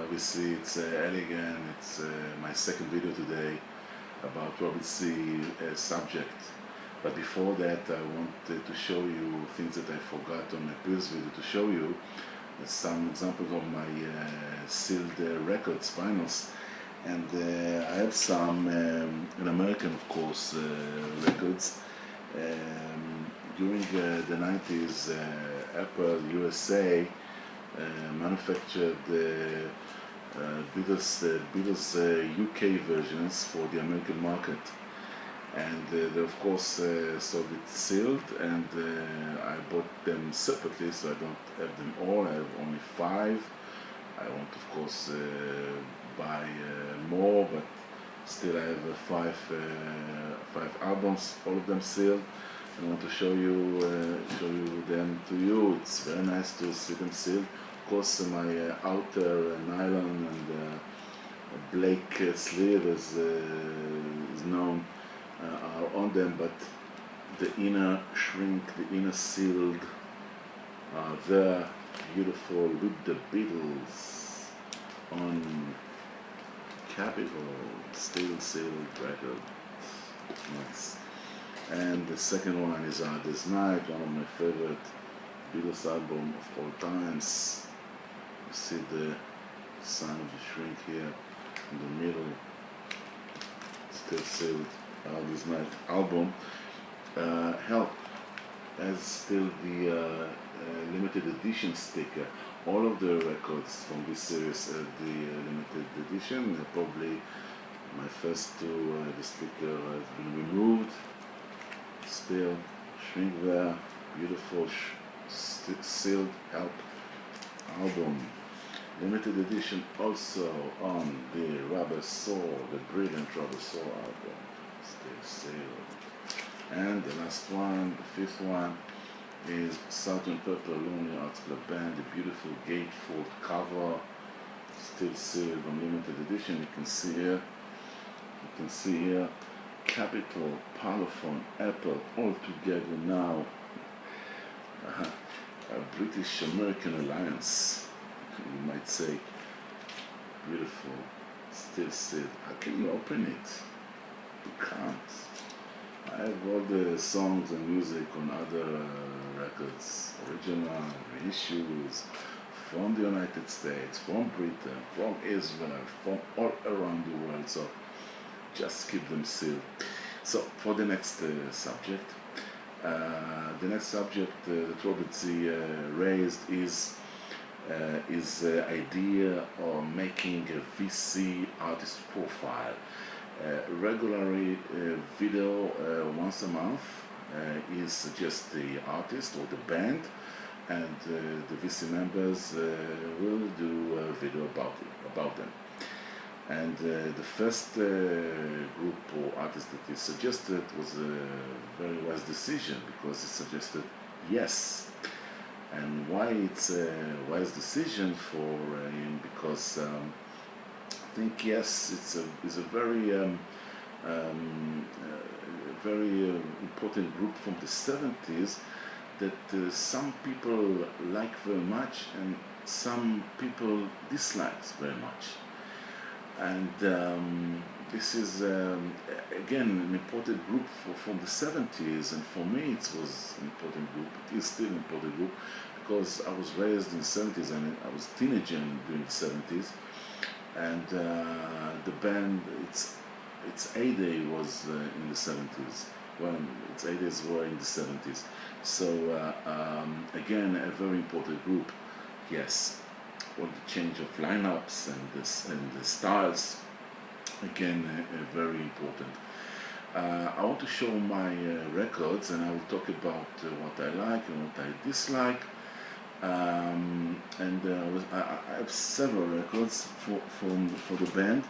Obviously, it's elegant. It's my second video today about Robert C. Subject. But before that, I wanted to show you things that I forgot on my previous video to show you. Some examples of my sealed records, vinyls. And I have some in American, of course, records. During the 90s, Apple USA manufactured Beatles UK versions for the American market, and they of course sold it sealed, and I bought them separately, so I don't have them all. I have only 5. I want, of course, buy more, but still I have 5 albums, all of them sealed. I want to show you them to you. It's very nice to see them sealed. Of course, my outer nylon and Blake sleeve is known are on them, but the inner shrink, the inner sealed are there, beautiful, with the Beatles on Capitol, still sealed record. Nice. And the second one is Hard Day's Night, one of my favorite Beatles album of all times. You see the sign of the shrink here in the middle. Still sealed Hard Day's Night album. Help has still the limited edition sticker. All of the records from this series have the limited edition. Probably my first 2, the sticker has been removed. Still shrink there, beautiful sealed Help album. Limited edition also on the Rubber Soul, the brilliant Rubber Soul album. Still sealed. And the last one, the 5th one, is Sgt. Pepper Lonely Hearts Club Band, the beautiful gatefold cover, still sealed on limited edition. You can see here, Capitol, Parlophone, Apple, all together now. A British-American alliance, you might say. Beautiful, still sealed. How can you open it? You can't. I have all the songs and music on other records, original, reissues, from the United States, from Britain, from Israel, from all around the world, so just keep them sealed. So for the next subject, that Robert C. raised is the idea of making a VC artist profile. Regularly video once a month is just the artist or the band, and the VC members will do a video about them. And the first group or artist that he suggested was a very wise decision, because he suggested yes. And why it's a wise decision for him? Because I think yes, it's a very important group from the 70s that some people like very much and some people dislike very much. And this is again an important group from the 70s, and for me it was an important group. It is still an important group because I was raised in the 70s and I was a teenager during the 70s. And the band, its heyday was in the 70s. Well, its heydays were in the 70s. So again, a very important group. Yes, all the change of lineups and the styles. Again, very important. I want to show my records, and I will talk about what I like and what I dislike. I have several records for the band.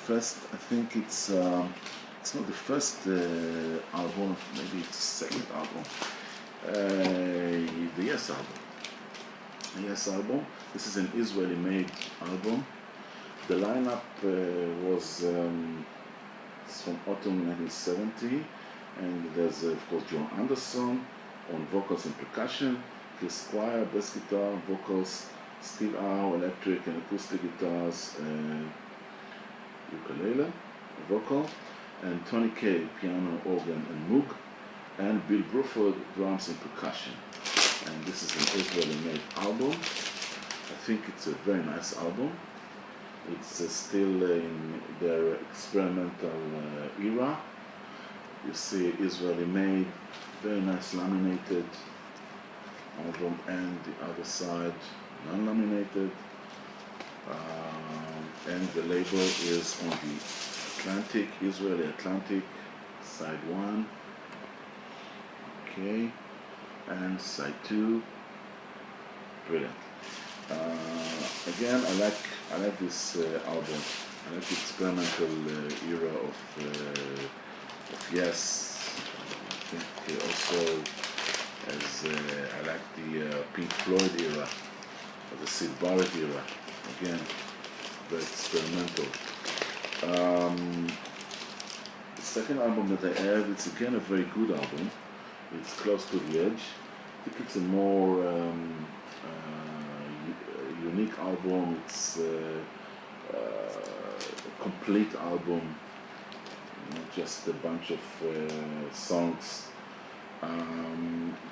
First, I think it's not the first album, maybe it's the second album. The Yes album. The Yes album. This is an Israeli-made album. The lineup was it's from autumn 1970, and there's of course John Anderson on vocals and percussion, Chris Squire, bass guitar, vocals, Steve Howe, electric and acoustic guitars, ukulele, vocal, and Tony Kaye, piano, organ, and moog, and Bill Bruford, drums and percussion. And this is an Israeli-made album. I think it's a very nice album. It's still in their experimental era. You see Israeli-made, very nice laminated album, and the other side non-laminated. And the label is on the Atlantic, Israeli Atlantic, side 1. Okay, and side 2. Brilliant. Again, I like this album. I like the experimental era of Yes. I think also as I like the Pink Floyd era, or the Syd Barrett era. Again, very experimental. The second album that I have, it's again a very good album. It's Close to the Edge. I think it's a more unique album. It's a complete album, not just a bunch of songs.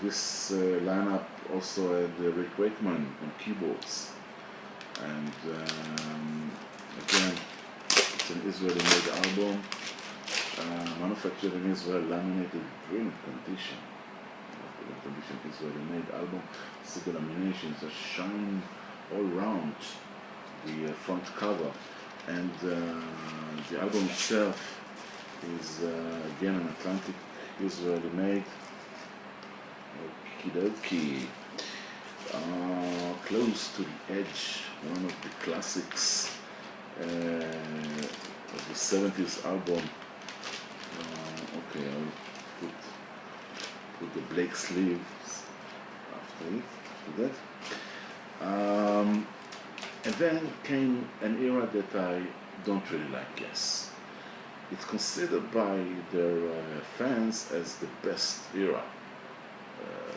This lineup also had Rick Wakeman on keyboards, and again, it's an Israeli-made album, manufactured in Israel, laminated, brilliant condition. Brilliant condition, Israeli-made album. See the laminations that shine all around the front cover, and the album itself is again an Atlantic, Israeli-made. Okie dokie. Close to the Edge, one of the classics of the 70s album. Okay, I'll put the Blake sleeves after it, after that. And then came an era that I don't really like, Yes. It's considered by their fans as the best era.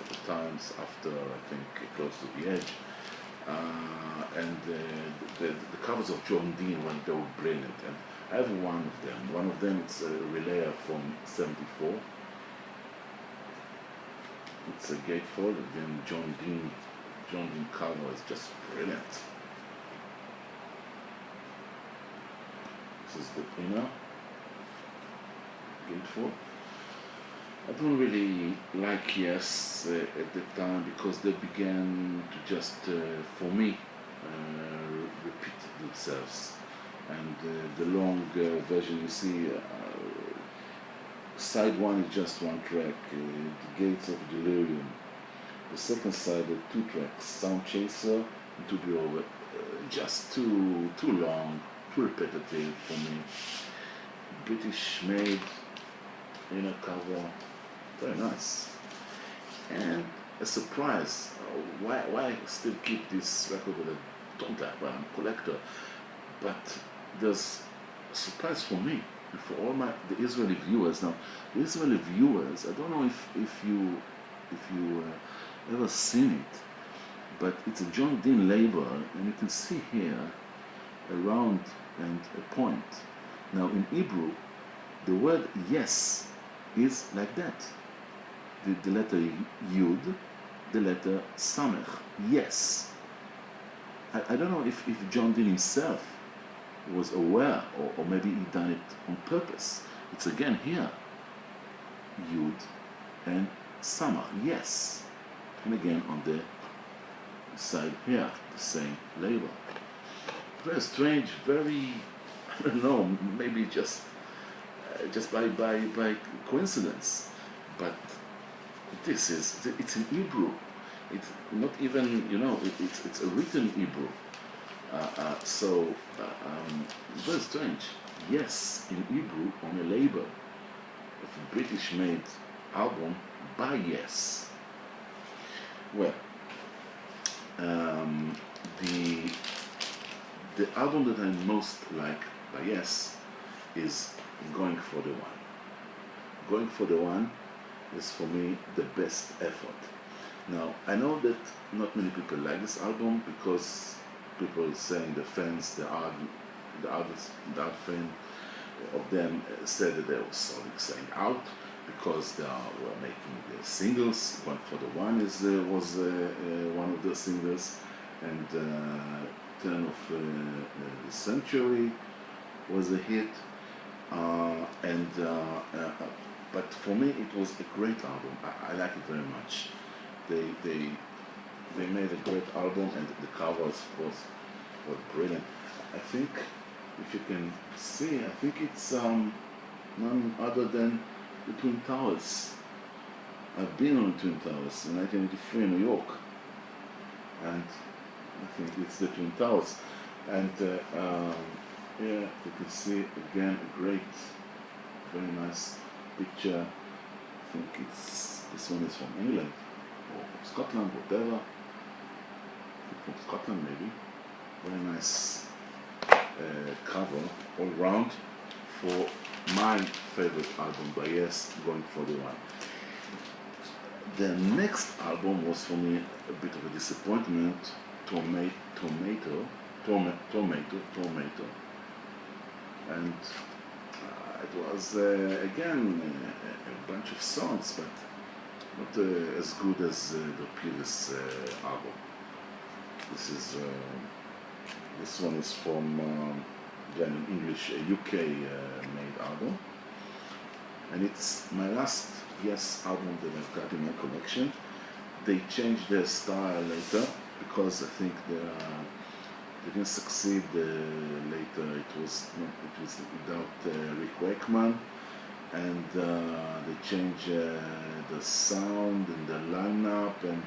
The times after, I think, Close to the Edge. And the covers of John Dean, when they were brilliant. And I have one of them. One of them is a Relayer from '74. It's a gatefold. Again, John Dean cover is just brilliant. This is the inner gatefold. I don't really like Yes at the time, because they began to just, for me, repeat themselves. And the long version, you see, side 1 is just one track, The Gates of Delirium. The second side are 2 tracks, Sound Chaser and To Be Over. Just too long, too repetitive for me. British made, inner cover, very nice. And a surprise, why I still keep this record that I don't like, but I'm a collector. But there's a surprise for me and for all the Israeli viewers. Now, the Israeli viewers, I don't know if you ever seen it, but it's a John Dean label, and you can see here a round and a point. Now, in Hebrew, the word Yes is like that. The letter Yud, the letter Samech, Yes. I don't know if John Dean himself was aware, or maybe he done it on purpose. It's again here, Yud and Samach, Yes. And again on the side here, the same label. Very strange, very, I don't know, maybe just by coincidence. But it's in Hebrew. It's not even, it's a written Hebrew. Very strange. Yes, in Hebrew, on a label of a British-made album by Yes. Well, the album that I most like by Yes is Going for the One. Going for the One is for me the best effort. Now, I know that not many people like this album because people saying the fans, the others, the other fan of them said that they were selling out because they were making the singles. One for the One is was one of the singles, and Turn of the Century was a hit. And but for me, it was a great album. I like it very much. They they they made a great album, and the covers was brilliant. I think if you can see, I think it's none other than the Twin Towers. I've been on the Twin Towers in 1983 in New York, and I think it's the Twin Towers. And yeah, you can see again a great, very nice picture. I think it's this one is from England or Scotland, whatever. I think from Scotland maybe. Very nice cover all round for my favorite album by Yes, Going for the One. The next album was for me a bit of a disappointment. Tomato, and it was again a bunch of songs, but not as good as the previous album. This one is from again English, UK made album, and it's my last Yes album that I've got in my collection. They changed their style later because I think they didn't succeed later. It was without Rick Wakeman, and they changed the sound and the lineup, and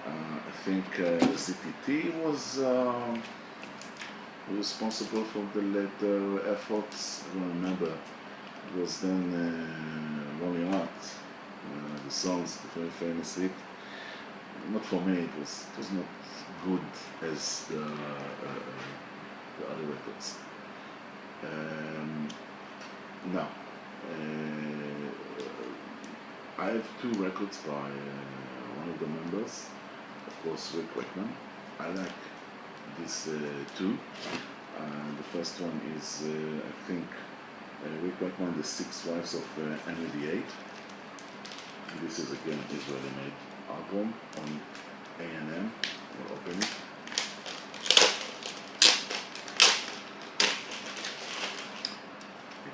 I think CTT was responsible for the later efforts. I don't remember. It was then Lonely Heart, the songs, the very famous hit. Not for me, it was not good as the other records. Now, I have two records by one of the members, of course Rick Wakeman. I like these two. The first one is, I think, Rick Wakeman, The Six Wives of Henry VIII. This is again Israeli made album on A&M. We'll open it.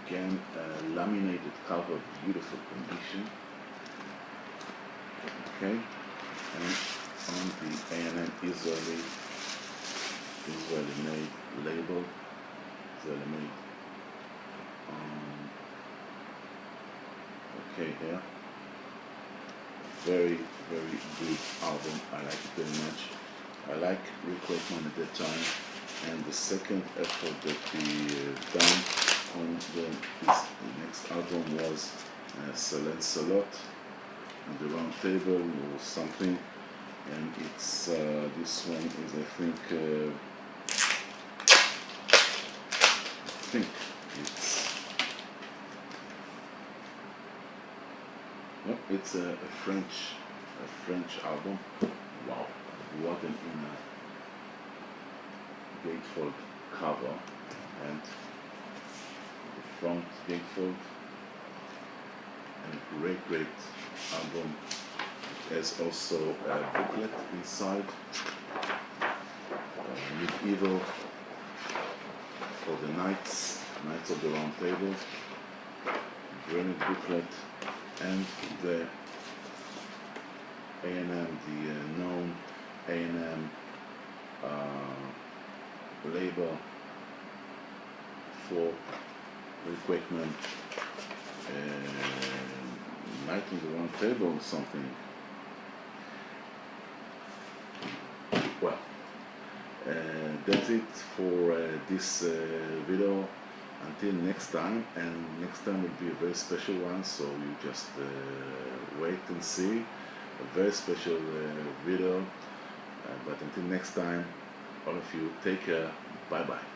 Again, laminated cover, beautiful condition. Okay, and on the A&M Israeli made label, Israeli made. Okay, here. Very, very good album. I like it very much. I like Rick Wakeman at that time, and the second effort that he done on his next album was Lancelot and the Round Table or something, and it's this one is I think it's a French album. Wow, what an inner gatefold cover, and the front gatefold, and a great album. It has also a booklet inside, medieval for the Knights of the Round Table, brilliant booklet, and the A&M, the known A&M label for Rick Wakeman, Night on the Round Table or something. Well, that's it for this video. Until next time, and next time will be a very special one, so you just wait and see. A very special video, but until next time, all of you, take care, bye bye.